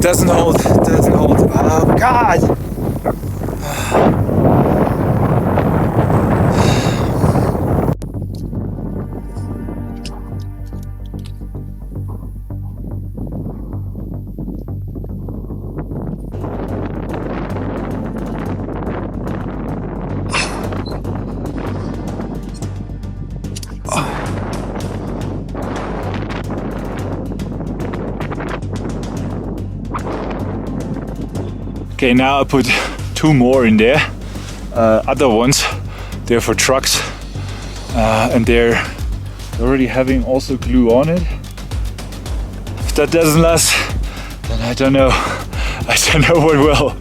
doesn't hold. Oh God! Okay, now I put 2 more in there. Other ones, they're for trucks, and they're already having also glue on it. If that doesn't last, then I don't know what will.